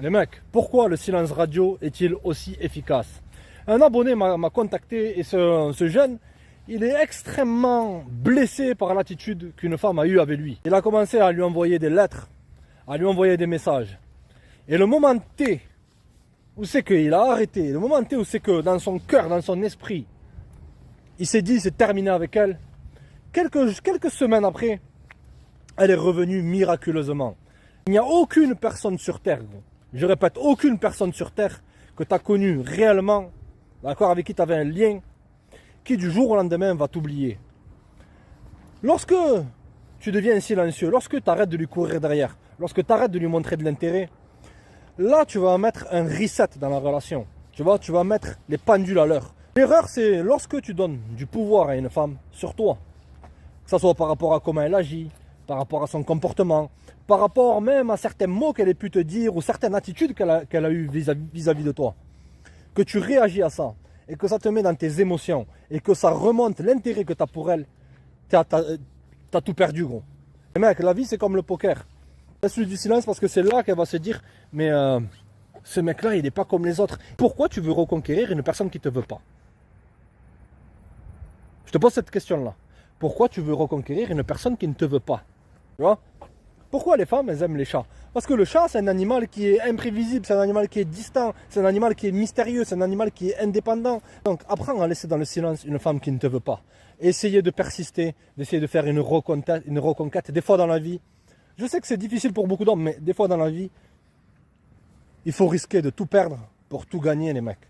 Les mecs, pourquoi le silence radio est-il aussi efficace? Un abonné m'a contacté et ce jeune, il est extrêmement blessé par l'attitude qu'une femme a eue avec lui. Il a commencé à lui envoyer des lettres, à lui envoyer des messages. Et le moment T où c'est qu'il a arrêté, le moment T où c'est que dans son cœur, dans son esprit, il s'est dit c'est terminé avec elle, quelques semaines après, elle est revenue miraculeusement. Il n'y a aucune personne sur Terre, gros. Je répète, aucune personne sur Terre que tu as connue réellement, d'accord, avec qui tu avais un lien, qui du jour au lendemain va t'oublier. Lorsque tu deviens silencieux, lorsque tu arrêtes de lui courir derrière, lorsque tu arrêtes de lui montrer de l'intérêt, là tu vas mettre un reset dans la relation. Tu vas mettre les pendules à l'heure. L'erreur, c'est lorsque tu donnes du pouvoir à une femme sur toi, que ce soit par rapport à comment elle agit, par rapport à son comportement, par rapport même à certains mots qu'elle ait pu te dire ou certaines attitudes qu'elle a eues vis-à-vis de toi, que tu réagis à ça et que ça te met dans tes émotions et que ça remonte l'intérêt que tu as pour elle, tu as tout perdu, gros. Et mec, la vie c'est comme le poker. Laisse-lui du silence parce que c'est là qu'elle va se dire mais ce mec-là il n'est pas comme les autres. Pourquoi tu veux reconquérir une personne qui ne te veut pas? Je te pose cette question-là. Pourquoi tu veux reconquérir une personne qui ne te veut pas? Tu vois? Pourquoi les femmes, elles aiment les chats? Parce que le chat, c'est un animal qui est imprévisible, c'est un animal qui est distant, c'est un animal qui est mystérieux, c'est un animal qui est indépendant. Donc, apprends à laisser dans le silence une femme qui ne te veut pas. Essayez de persister, d'essayer de faire une reconquête. Des fois dans la vie, je sais que c'est difficile pour beaucoup d'hommes, mais des fois dans la vie, il faut risquer de tout perdre pour tout gagner, les mecs.